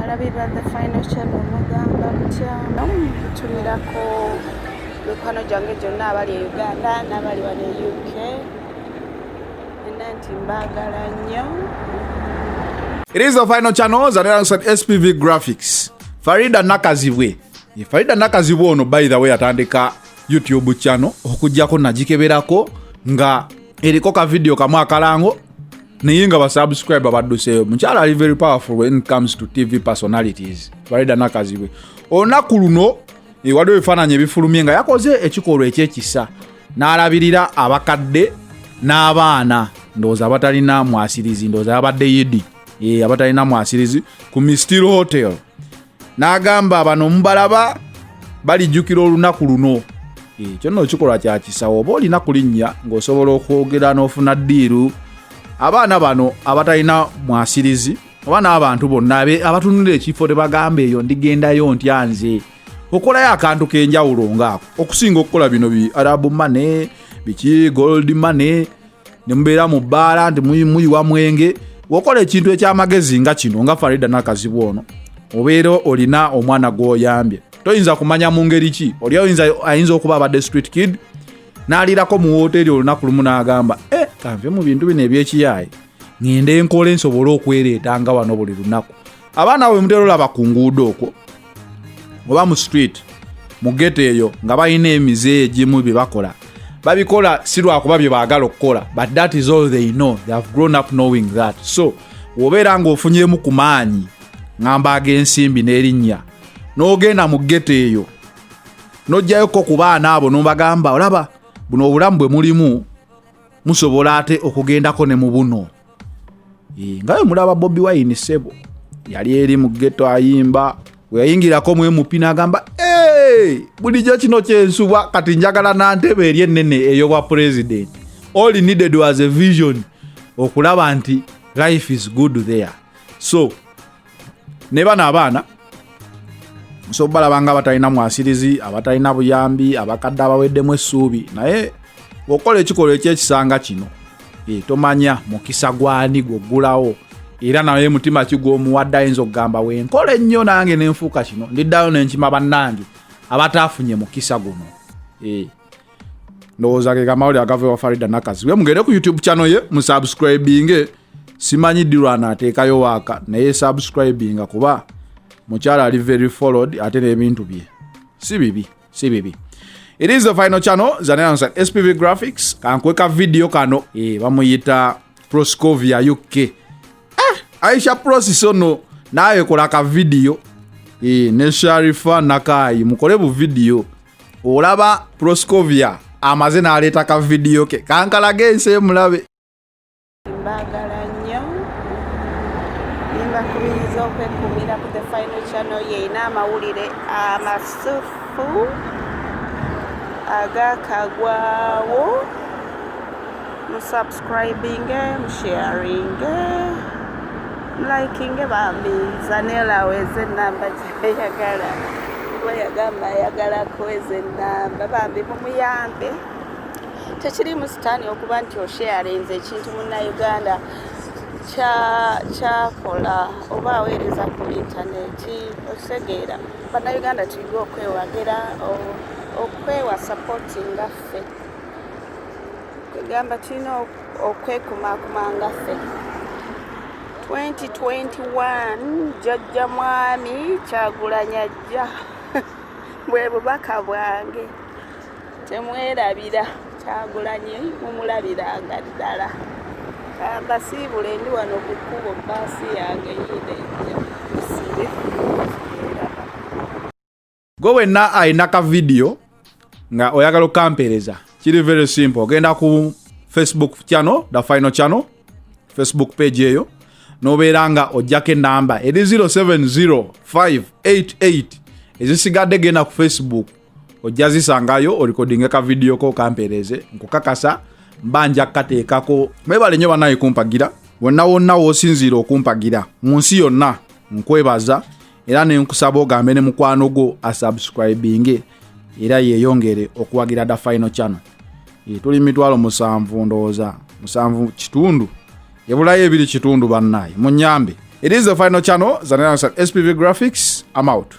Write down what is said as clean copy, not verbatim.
Abalabiba the final channel mugamba mutya tumilako mikwano gyange gyonna abali e Uganda n'abali wano e UK nti mbagala nnyo. It is the final channel alongside SPV Graphics. Farida Nakazibwe ono by the way atandika YouTube channel okujjako nagikeberako nga eriko ka video kamwe akalango niyinga ba subscriber badduseyo. Mukyala ali very powerful when it comes to TV personalities. Farida Nakazibwe olunaku luno waliwo ebifaananyi ebifulumye nga yakoze ekikolwa ekyekisa n'alabirira abakadde n'abaana ndowooza abatalina mwasirizi, ndowooza abadde yidi abatalina mwasirizi ku Mistiro Hotel. N'agamba bano mubalaba balijjukira olunaku luno. Kyonna ekikolwa kya kisa oba olina kulinnya ng'osobola okwogera n'ofuna ddiiru. Abaana bano abatalina mwasirizi oba n'abantu bonna abatunulira ekifo tebagamba eyo ndigendayo ntya nze. Okolayo akantu k'enjawulo ngaako okusinga okukola bino bi Arab money biki gold money ne mubeera mu bbaala nti muyiwa mwenge. Wokola ekintu ekyamagezi nga kino nga Farida Nakazibwe ono obeera olina omwana gw'oyambye toyinza kumanya mu ngeri ki. Oli ayinza okuba abadde street kid n'alirako mu hoteri olunaku lumu n'agamba kanve mu bintu bino ebyekiyaayi ngende nkole nsobole okwereeta nga wano buli lunaku. Abaana bwe mutera olaba ku nguudo okwo oba mu street mu ghetto eyo nga balina emize egimu bye bakola babikola si lwakuba bye baagala okukola, but that is all they know. They have grown up knowing that. So obeera ng'ofunyemu ku maanyi ngamba ag'ensimbi n'erinnya n'ogenda mu ghetto eyo n'ojjayoko ku baana abo n'obagamba olaba buno obulamu bwe mulimu musobola ate okugendako ne mu buno. Nga bwe mulaba Bobi Wine Ssebo yali eri mu ghetto ayimba, we yayingirako mu MP n'agamba bulijjo kino kyensubwa kati njagala na ntebe eri ennene ey'obwa president. All he needed was a vision okulaba nti life is good there. So ne bana abaana so balabanga abatalina mwasirizi, abatalina buyambi, abakadde abaweddemu essuubi, naye okola ekikolwa ekyekisanga kino tomanya mukisa gwani gwoggulawo era naye mutima kigw'omuwadde ayinza okugamba wenkola ennyo nange nenfuuka kino ndiddayo nenkima bannange abataafunye mukisa guno. Ndowooza ge gamawulire agava wa Farida Nakazibwe. Mugende ku YouTube channel ye musubscribinge. Simanyi ddirwa anaateekayo waaka naye subscribinga kuba mukyala ali very followed ate n'ebintu bye si bibi. It is the final channel alongside SPV Graphics. Kankweka video kano bamuyita Proscovia UK. Aisha Prosis ono naye kola ka video ne Sharifa Nakai mukole bu video olaba Proscovia amaze n'aleeta ka video ke kankalage nse mulabe. Mbagala nnyo mbakubiriza okwekumira ku the final channel yeina amawulire amasufu agakagwawo musubscribinge musharinge likinge bambi zanela weze namba gyeyagala weyagamba yagalako eze namba bambi mumuyambe. Tekiri musitaani okuba nti osharinze ekintu munna Uganda kyakola oba aweereza ku intaneti otegeera bannayuganda tuyiga okwewagira okwewa sapoti ngaffe kwegamba tulina okwekumakuma ngaffe. 2021 jjajja mwami Kyagulanyi ajja bwe bubaka bwange temwerabira Kyagulanyi mumulabiranga ddala kamba siibule ndi wano ku kkubo baasi yange yinejja Gwe wenna ayina ka video nga oyagala okampereza kiri very simple. Ogenda ku Facebook channel the final channel Facebook page eyo nobeera nga ojjako enamba eri 070588 ezisigadde genda ku Facebook ojja zisangayo orikodinge ka video ko kampereze nkukakasa mbanja kateekako. Mwebale nnyo banaye kumpagira wonna woosinziira okumpagira mu nsi yonna nkwebaza era ne nkusaba ogambe ne mukwano gwo asubscribinge era yeeyongere okuwagira the final channel. Tuli 7 ndowooza 7 kitundu ebulayo ebiri kitundu bannaye munyambe It is the final channel. Zanera SPV Graphics. I'm out.